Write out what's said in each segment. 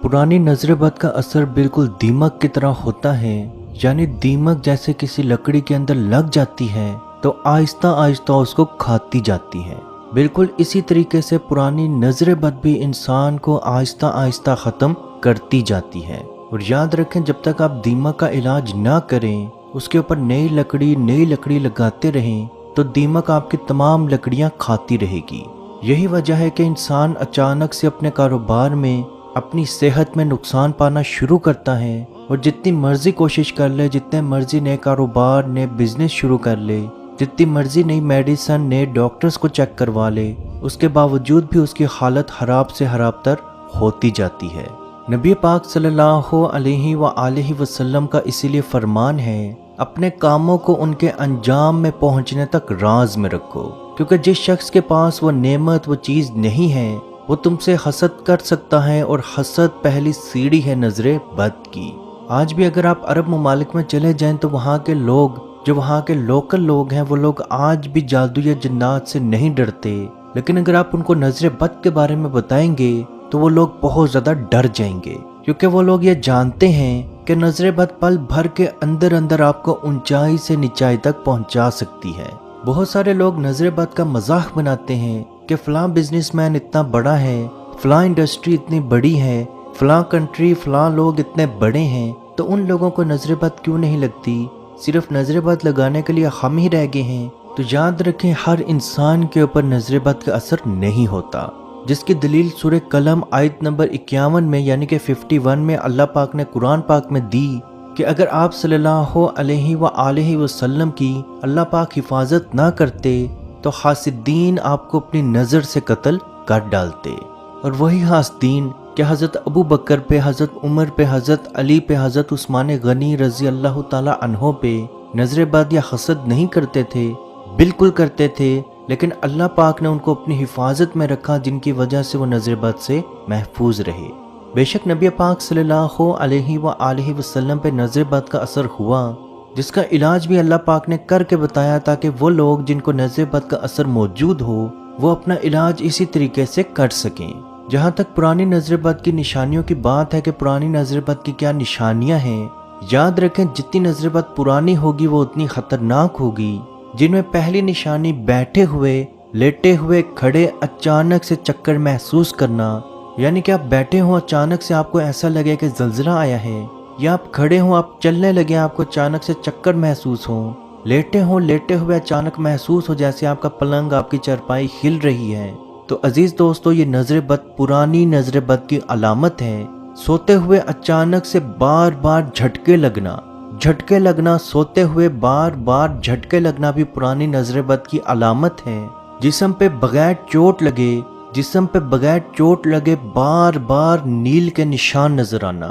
पुरानी नजर बद का असर बिल्कुल दीमक की तरह होता है, यानी दीमक जैसे किसी लकड़ी के अंदर लग जाती है तो आहिस्ता आहिस्ता उसको खाती जाती है। बिल्कुल इसी तरीके से पुरानी नजर बद भी इंसान को आहिस्ता आहिस्ता ख़त्म करती जाती है। और याद रखें, जब तक आप दीमक का इलाज ना करें, उसके ऊपर नई लकड़ी लगाते रहें, तो दीमक आपकी तमाम लकड़ियां खाती रहेगी। यही वजह है कि इंसान अचानक से अपने कारोबार में, अपनी सेहत में नुकसान पाना शुरू करता है और जितनी मर्जी कोशिश कर ले, जितने मर्जी नए कारोबार, नए बिजनेस शुरू कर ले, जितनी मर्जी नई मेडिसिन, नए डॉक्टर्स को चेक करवा ले, उसके बावजूद भी उसकी हालत खराब से खराब तर होती जाती है। नबी पाक सल्लल्लाहु अलैहि वसल्लम का इसीलिए फरमान है, अपने कामों को उनके अंजाम में पहुंचने तक राज में रखो, क्योंकि जिस शख्स के पास वो नेमत, वो चीज़ नहीं है, वो तुमसे हसद कर सकता है, और हसद पहली सीढ़ी है नजरे बद की। आज भी अगर आप अरब ममालिक में चले जाएं तो वहाँ के लोग, जो वहाँ के लोकल लोग हैं, वो लोग आज भी जादू या जिन्नात से नहीं डरते। लेकिन अगर आप उनको नजर बद के बारे में बताएंगे तो वो लोग बहुत ज़्यादा डर जाएंगे, क्योंकि वो लोग ये जानते हैं कि नजर बद पल भर के अंदर अंदर आपको ऊंचाई से नीचाई तक पहुंचा सकती है। बहुत सारे लोग नजर बद का मजाक बनाते हैं कि फलां बिजनेसमैन इतना बड़ा है, फलां इंडस्ट्री इतनी बड़ी है, फलां कंट्री, फलां लोग इतने बड़े हैं, तो उन लोगों को नजर बद क्यों नहीं लगती? सिर्फ नजर बद लगाने के लिए हम ही रह गए हैं। तो याद रखें, हर इंसान के ऊपर नजर बद का असर नहीं होता, जिसकी दलील सूरह कलम आयत नंबर 51 में, यानी कि 51 में अल्लाह पाक ने कुरान पाक में दी कि अगर आप सल्लल्लाहु अलैहि वसल्लम की अल्लाह पाक हिफाजत ना करते तो हासिदीन आपको अपनी नज़र से कत्ल कर डालते। और वही हासिदीन कि हज़रत अबू बकर पे, हज़रत उमर पे, हज़रत अली पे, हज़रत उस्मान गनी रज़ी अल्लाह ताला अन्हो पे नजर बद या हसद नहीं करते थे, बिल्कुल करते थे, लेकिन अल्लाह पाक ने उनको अपनी हिफाजत में रखा, जिनकी वजह से वो नजर बद से महफूज रहे। बेशक नबी पाक सल्लल्लाहु अलैहि वसल्लम पे नजर बद का असर हुआ, जिसका इलाज भी अल्लाह पाक ने करके बताया, ताकि वो लोग जिनको नजर बद का असर मौजूद हो वो अपना इलाज इसी तरीके से कर सकें। जहाँ तक पुरानी नजर बद की निशानियों की बात है कि पुरानी नजर बद की क्या निशानियाँ हैं, याद रखें, जितनी नजर बद पुरानी होगी वो उतनी खतरनाक होगी। जिनमें पहली निशानी बैठे हुए, लेटे हुए, खड़े अचानक से चक्कर महसूस करना, यानी कि आप बैठे हो, अचानक से आपको ऐसा लगे कि जल्जला आया है, या आप खड़े हो, आप चलने लगे, आपको अचानक से चक्कर महसूस हो, लेटे हो, लेटे हुए अचानक महसूस हो जैसे आपका पलंग, आपकी चारपाई हिल रही है। तो अजीज दोस्तों, ये नजर बद पुरानी नजर बद की अलामत है। सोते हुए अचानक से बार बार झटके लगना, सोते हुए बार बार झटके लगना भी पुरानी नजर बद की अलामत है। जिस्म पे बगैर चोट लगे बार बार नील के निशान नजर आना,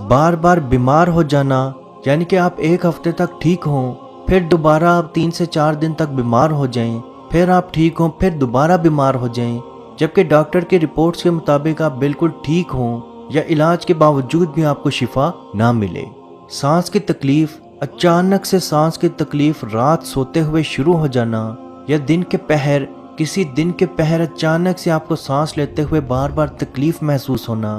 बार बार बीमार हो जाना, यानी कि आप एक हफ्ते तक ठीक हो, फिर दोबारा आप 3 से 4 दिन तक बीमार हो जाएं, फिर आप ठीक हो, फिर दोबारा बीमार हो जाएं, जबकि डॉक्टर की रिपोर्ट्स के मुताबिक आप बिल्कुल ठीक हो, या इलाज के बावजूद भी आपको शिफा ना मिले। सांस की तकलीफ, अचानक से सांस की तकलीफ रात सोते हुए शुरू हो जाना, या किसी दिन के पहर अचानक से आपको सांस लेते हुए बार बार तकलीफ महसूस होना,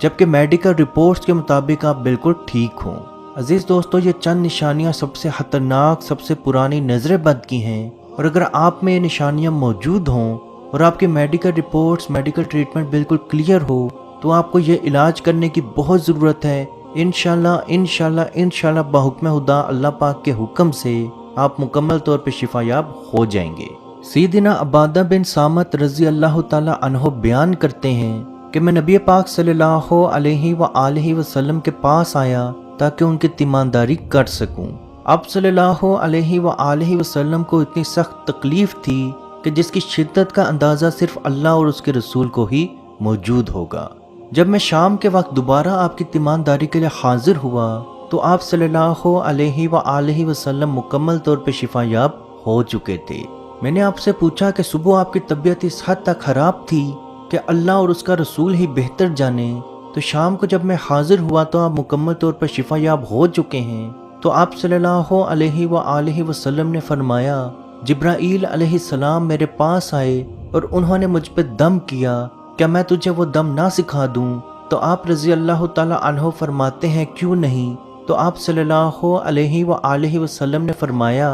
जबकि मेडिकल रिपोर्ट्स के मुताबिक आप बिल्कुल ठीक हो। अजीज दोस्तों, ये चंद निशानियां सबसे खतरनाक, सबसे पुरानी नजर बद की हैं, और अगर आप में ये निशानियां मौजूद हों और आपकी मेडिकल रिपोर्ट्स, मेडिकल ट्रीटमेंट बिल्कुल क्लियर हो, तो आपको ये इलाज करने की बहुत ज़रूरत है। इंशाल्लाह बहुक्म खुदा, अल्लाह पाक के हुक्म से आप मुकम्मल तौर पे शिफायाब हो जाएंगे। सीदिना अबादा बिन सामत रज़ी अल्लाह ताला अन्हो बयान करते हैं कि मैं नबी पाक सल्लल्लाहु अलैहि वसल्लम के पास आया ताकि उनकी तीमानदारी कर सकूं। अब सल्लल्लाहु अलैहि वसल्लम को इतनी सख्त तकलीफ थी कि जिसकी शिद्दत का अंदाज़ा सिर्फ अल्लाह और उसके रसूल को ही मौजूद होगा। जब मैं शाम के वक्त दोबारा आपकी तीमानदारी के लिए हाजिर हुआ तो आप सल्लल्लाहु अलैहि वसल्लम मुकम्मल तौर पे शिफायाब हो चुके थे। मैंने आपसे पूछा कि सुबह आपकी तबीयत इस हद तक ख़राब थी कि अल्लाह और उसका रसूल ही बेहतर जाने, तो शाम को जब मैं हाजिर हुआ तो आप मुकम्मल तौर पर शिफायाब हो चुके हैं। तो आप सल्लल्लाहु अलैहि वसल्लम ने फरमाया, जिब्राईल अलैहिस्सलाम मेरे पास आए और उन्होंने मुझ पर दम किया, क्या मैं तुझे वो दम ना सिखा दूं تو آپ رضی اللہ تعالی عنہ فرماتے ہیں کیوں نہیں؟ تو آپ صلی اللہ علیہ وآلہ وسلم نے فرمایا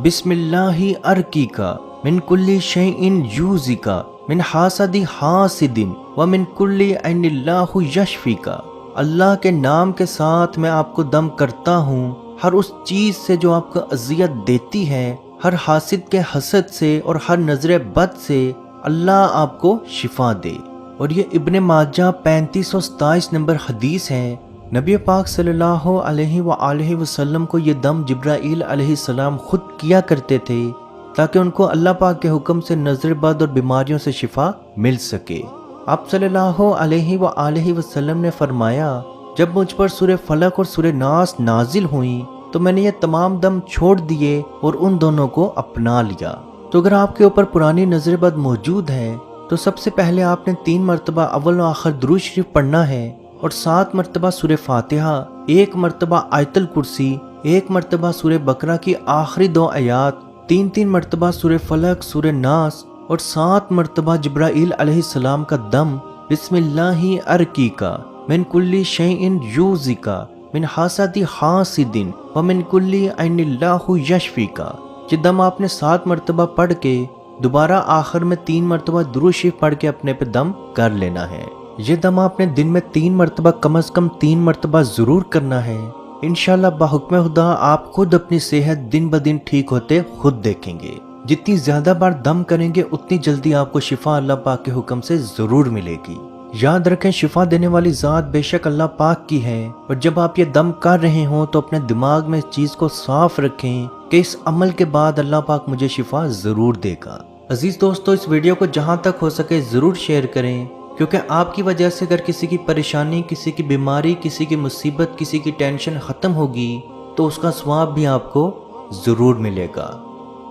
بسم اللہ ارقیکا من کل شیء یوزیکا من حاسد حاسد ومن کل عین اللہ یشفیکا، اللہ کے نام کے ساتھ میں آپ کو دم کرتا ہوں ہر اس چیز سے جو آپ کو اذیت دیتی ہے، ہر حاسد کے حسد سے اور ہر نظر بد سے اللہ آپ کو شفا دے۔ اور یہ ابن ماجہ 3527 نمبر حدیث ہے۔ نبی پاک صلی اللہ علیہ وآلہ وسلم کو یہ دم جبرائیل علیہ السلام خود کیا کرتے تھے تاکہ ان کو اللہ پاک کے حکم سے نظر بد اور بیماریوں سے شفا مل سکے۔ آپ صلی اللہ علیہ وآلہ وسلم نے فرمایا جب مجھ پر سورہ فلق اور سورہ ناس نازل ہوئیں تو میں نے یہ تمام دم چھوڑ دیے اور ان دونوں کو اپنا لیا۔ تو اگر آپ کے اوپر پرانی نظر بد موجود ہے تو سب سے پہلے آپ نے 3 مرتبہ اول و آخر درود شریف پڑھنا ہے اور 7 مرتبہ سورہ فاتحہ، 1 مرتبہ آیت الکرسی، 1 مرتبہ سورہ بقرہ کی آخری 2 آیات، 3 مرتبہ سورہ فلق، سورہ ناس اور 7 مرتبہ جبرائیل علیہ السلام کا دم بسم اللہ ارقیکا من کل شیء یوزیکا من حاسد حاسد ومن کل عین اللہ یشفیکا۔ یہ دم آپ نے 7 مرتبہ پڑھ کے دوبارہ آخر میں 3 مرتبہ درود شریف پڑھ کے اپنے پہ دم کر لینا ہے۔ یہ دم آپ نے دن میں 3 مرتبہ کم از کم 3 مرتبہ ضرور کرنا ہے۔ انشاءاللہ بحکم خدا آپ خود اپنی صحت دن بدن ٹھیک ہوتے خود دیکھیں گے۔ جتنی زیادہ بار دم کریں گے اتنی جلدی آپ کو شفا اللہ پاک کے حکم سے ضرور ملے گی۔ یاد رکھیں شفا دینے والی ذات بے شک اللہ پاک کی ہے، اور جب آپ یہ دم کر رہے ہوں تو اپنے دماغ میں اس چیز کو صاف رکھیں کہ اس عمل کے بعد اللہ پاک مجھے شفا ضرور دے گا۔ عزیز دوستو، اس ویڈیو کو جہاں تک ہو سکے ضرور شیئر کریں، کیونکہ آپ کی وجہ سے اگر کسی کی پریشانی، کسی کی بیماری، کسی کی مصیبت، کسی کی ٹینشن ختم ہوگی تو اس کا ثواب بھی آپ کو ضرور ملے گا۔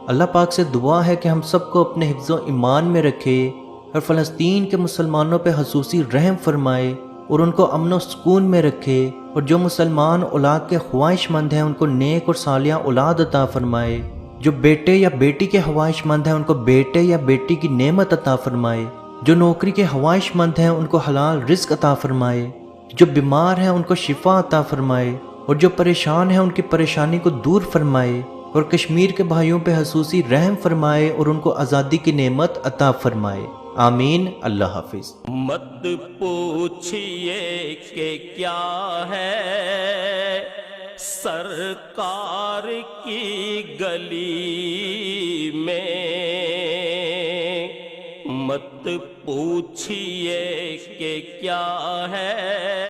اللہ پاک سے دعا ہے کہ ہم سب کو اپنے حفظ و ایمان میں رکھے اور فلسطین کے مسلمانوں پہ خصوصی رحم فرمائے اور ان کو امن و سکون میں رکھے، اور جو مسلمان اولاد کے خواہش مند ہیں ان کو نیک اور صالحہ اولاد عطا فرمائے، جو بیٹے یا بیٹی کے خواہش مند ہیں ان کو بیٹے یا بیٹی کی نعمت عطا فرمائے، جو نوکری کے خواہش مند ہیں ان کو حلال رزق عطا فرمائے، جو بیمار ہیں ان کو شفا عطا فرمائے، اور جو پریشان ہیں ان کی پریشانی کو دور فرمائے، اور کشمیر کے بھائیوں پہ خصوصی رحم فرمائے اور ان کو آزادی کی نعمت عطا فرمائے۔ آمین۔ اللہ حافظ۔ مت پوچھئے کہ کیا ہے سرکار کی گلی میں، مت پوچھئے کہ کیا ہے